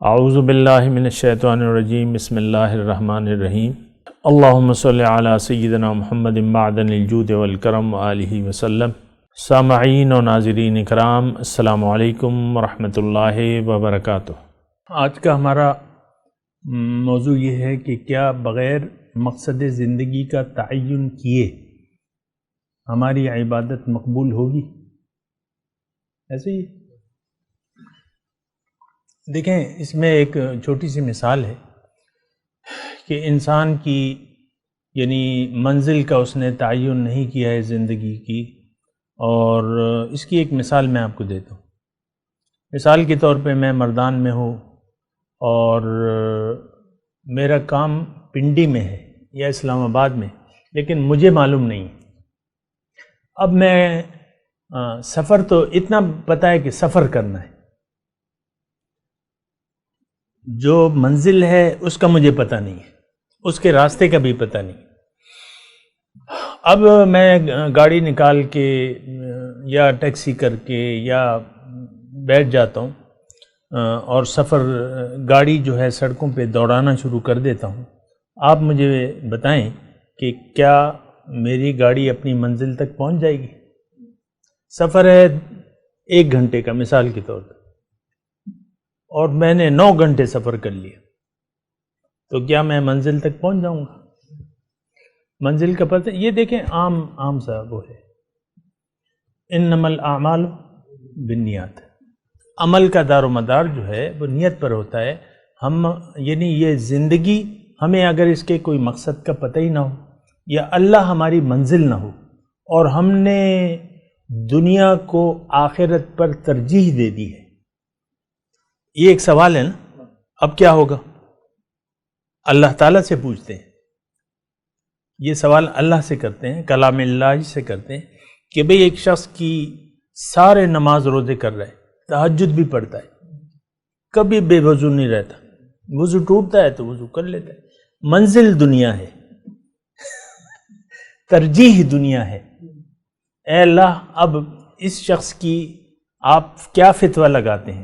اعوذ باللہ من الشیطان الرجیم بسم اللہ الرحمن الرحیم اللہم صلی علی سیدنا محمد معدن الجود والکرم وآلہ وسلم۔ سامعین و ناظرین اکرام، السلام علیکم ورحمۃ اللہ وبرکاتہ۔ آج کا ہمارا موضوع یہ ہے کہ کیا بغیر مقصد زندگی کا تعین کیے ہماری عبادت مقبول ہوگی؟ ایسے ہی دیکھیں، اس میں ایک چھوٹی سی مثال ہے کہ انسان کی منزل کا اس نے تعین نہیں کیا ہے زندگی کی، اور اس کی ایک مثال میں آپ کو دیتا ہوں۔ مثال کے طور پہ میں مردان میں ہوں اور میرا کام پنڈی میں ہے یا اسلام آباد میں، لیکن مجھے معلوم نہیں۔ اب میں سفر تو اتنا پتہ ہے کہ سفر کرنا ہے، جو منزل ہے اس کا مجھے پتہ نہیں ہے، اس کے راستے کا بھی پتہ نہیں۔ اب میں گاڑی نکال کے یا ٹیکسی کر کے یا بیٹھ جاتا ہوں اور گاڑی جو ہے سڑکوں پہ دوڑانا شروع کر دیتا ہوں۔ آپ مجھے بتائیں کہ کیا میری گاڑی اپنی منزل تک پہنچ جائے گی؟ سفر ہے 1 گھنٹے کا مثال کے طور پر، اور میں نے 9 گھنٹے سفر کر لیا، تو کیا میں منزل تک پہنچ جاؤں گا؟ منزل کا پتہ یہ دیکھیں، عام سا وہ ہے، انما الاعمال بالنیات۔ عمل کا دار و مدار جو ہے وہ نیت پر ہوتا ہے۔ ہم یہ زندگی، ہمیں اگر اس کے کوئی مقصد کا پتہ ہی نہ ہو، یا اللہ ہماری منزل نہ ہو، اور ہم نے دنیا کو آخرت پر ترجیح دے دی ہے، یہ ایک سوال ہے نا۔ اب کیا ہوگا؟ اللہ تعالیٰ سے پوچھتے ہیں، یہ سوال اللہ سے کرتے ہیں، کلام اللہ سے کرتے ہیں کہ بھئی ایک شخص کی سارے نماز روزے کر رہا ہے، تہجد بھی پڑھتا ہے، کبھی بے وضو نہیں رہتا، وضو ٹوٹتا ہے تو وضو کر لیتا ہے، منزل دنیا ہے، ترجیح دنیا ہے۔ اے اللہ، اب اس شخص کی آپ کیا فتویٰ لگاتے ہیں؟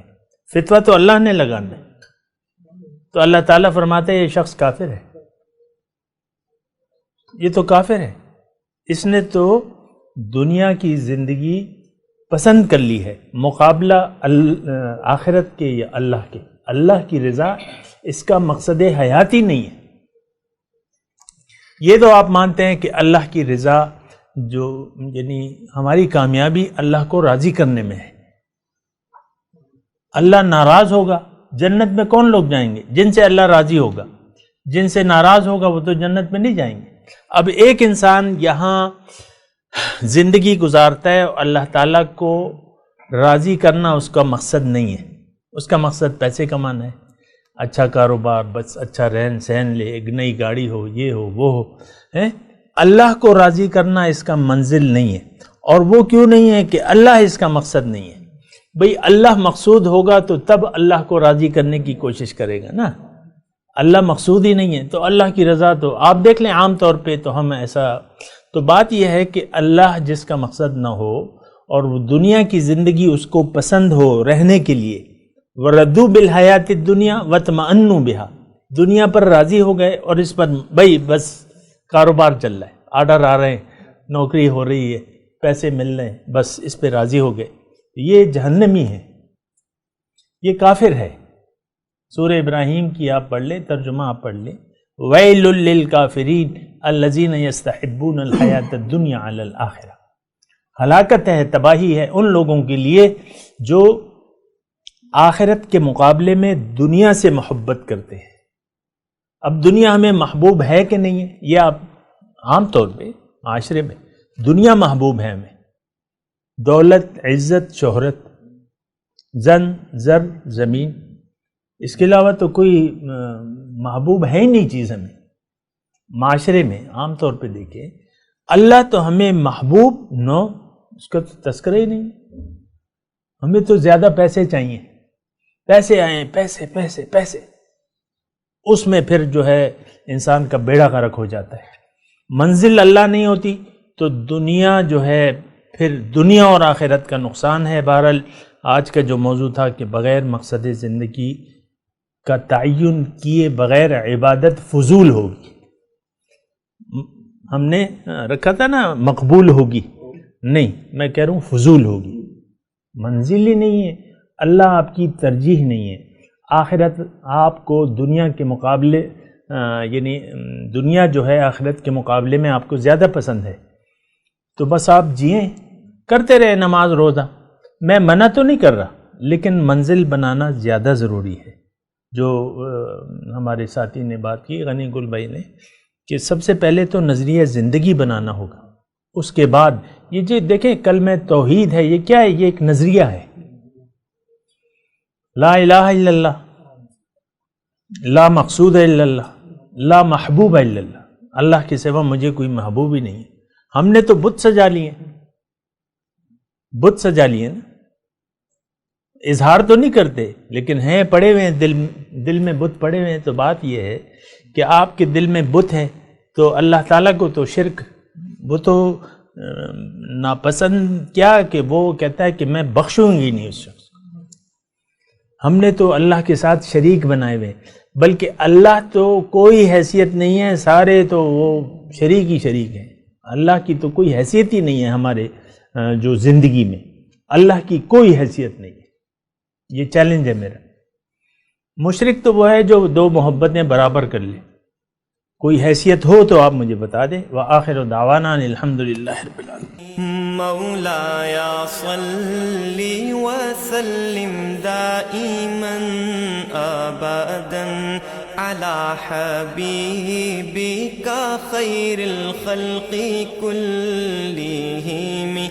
فتویٰ تو اللہ نے لگانا ہے، تو اللہ تعالیٰ فرماتے ہیں یہ شخص کافر ہے، یہ تو کافر ہے، اس نے تو دنیا کی زندگی پسند کر لی ہے مقابلہ آخرت کے یا اللہ کے۔ اللہ کی رضا اس کا مقصد حیاتی نہیں ہے۔ یہ تو آپ مانتے ہیں کہ اللہ کی رضا جو ہماری کامیابی اللہ کو راضی کرنے میں ہے۔ اللہ ناراض ہوگا، جنت میں کون لوگ جائیں گے؟ جن سے اللہ راضی ہوگا، جن سے ناراض ہوگا وہ تو جنت میں نہیں جائیں گے۔ اب ایک انسان یہاں زندگی گزارتا ہے اور اللہ تعالیٰ کو راضی کرنا اس کا مقصد نہیں ہے، اس کا مقصد پیسے کمانا ہے، اچھا کاروبار، بس اچھا رہن سہن لے، ایک نئی گاڑی ہو، یہ ہو وہ ہو۔ اللہ کو راضی کرنا اس کا منزل نہیں ہے۔ اور وہ کیوں نہیں ہے کہ اللہ اس کا مقصد نہیں ہے؟ بھئی اللہ مقصود ہوگا تو تب اللہ کو راضی کرنے کی کوشش کرے گا نا۔ اللہ مقصود ہی نہیں ہے تو اللہ کی رضا تو آپ دیکھ لیں، عام طور پہ تو ہم ایسا، تو بات یہ ہے کہ اللہ جس کا مقصد نہ ہو اور وہ دنیا کی زندگی اس کو پسند ہو رہنے کے لیے، وَرَضُوا بِالْحَيَاةِ الدُّنْيَا وَاطْمَأَنُّوا بِهَا، دنیا پر راضی ہو گئے اور اس پر بھئی بس کاروبار چل رہا ہے، آرڈر آ رہے ہیں، نوکری ہو رہی ہے، پیسے مل رہے ہیں، بس اس پہ راضی ہو گئے، یہ جہنمی ہے، یہ کافر ہے۔ سورہ ابراہیم کی آپ پڑھ لیں، ترجمہ آپ پڑھ لیں، وَيْلٌ لِّلْكَافِرِينَ الَّذِينَ يَسْتَحِبُّونَ الْحَيَاةَ الدُّنْيَا عَلَى الْآخِرَةِ۔ ہلاکت ہے، تباہی ہے ان لوگوں کے لیے جو آخرت کے مقابلے میں دنیا سے محبت کرتے ہیں۔ اب دنیا ہمیں محبوب ہے کہ نہیں ہے؟ یہ آپ عام طور پہ معاشرے میں دنیا محبوب ہے ہمیں، دولت، عزت، شہرت، زن، زر، زمین، اس کے علاوہ تو کوئی محبوب ہے ہی نہیں چیز ہمیں معاشرے میں۔ عام طور پہ دیکھیں، اللہ تو ہمیں محبوب نو، اس کا تو تذکرہ ہی نہیں۔ ہمیں تو زیادہ پیسے چاہیے، پیسے آئیں، پیسے پیسے پیسے، اس میں پھر جو ہے انسان کا بیڑا غرق ہو جاتا ہے۔ منزل اللہ نہیں ہوتی تو دنیا جو ہے، پھر دنیا اور آخرت کا نقصان ہے۔ بہرحال آج کا جو موضوع تھا کہ بغیر مقصد زندگی کا تعین کیے بغیر عبادت فضول ہوگی. ہم نے رکھا تھا نا مقبول ہوگی، نہیں، میں کہہ رہا ہوں فضول ہوگی. منزل ہی نہیں ہے، اللہ آپ کی ترجیح نہیں ہے. آخرت آپ کو دنیا کے مقابلے یعنی دنیا جو ہے آخرت کے مقابلے میں آپ کو زیادہ پسند ہے. تو بس آپ جئیں، کرتے رہے نماز روزہ. میں منع تو نہیں کر رہا، لیکن منزل بنانا زیادہ ضروری ہے. جو ہمارے ساتھی نے بات کی، غنی گل بھائی نے، کہ سب سے پہلے تو نظریہ زندگی بنانا ہوگا. اس کے بعد یہ جو دیکھیں کلمہ توحید ہے، یہ کیا ہے؟ یہ ایک نظریہ ہے. لا الہ الا اللہ، لا مقصود الا اللہ، لا محبوب الا اللہ. اللہ کے سوا مجھے کوئی محبوب ہی نہیں ہے. ہم نے تو بت سجا لیے، بت سجا لیے نا. اظہار تو نہیں کرتے لیکن ہیں پڑے ہوئے ہیں دل میں بت پڑے ہوئے ہیں. تو بات یہ ہے کہ آپ کے دل میں بت ہے تو اللہ تعالیٰ کو تو شرک، وہ تو ناپسند کیا کہ وہ کہتا ہے کہ میں بخشوں گی نہیں اس شخص کو. ہم نے تو اللہ کے ساتھ شریک بنائے ہوئے، بلکہ اللہ تو کوئی حیثیت نہیں ہے، سارے تو وہ شریک ہی شریک ہیں. اللہ کی تو کوئی حیثیت ہی نہیں ہے ہمارے جو زندگی میں. اللہ کی کوئی حیثیت نہیں ہے. یہ چیلنج ہے میرا. مشرک تو وہ ہے جو دو محبتیں برابر کر لے. کوئی حیثیت ہو تو آپ مجھے بتا دیں. وآخر دعوانا الحمدللہ رب العالمین. مولاي صل وسلم دائما ابدا على حبيبك خير الخلق كلهم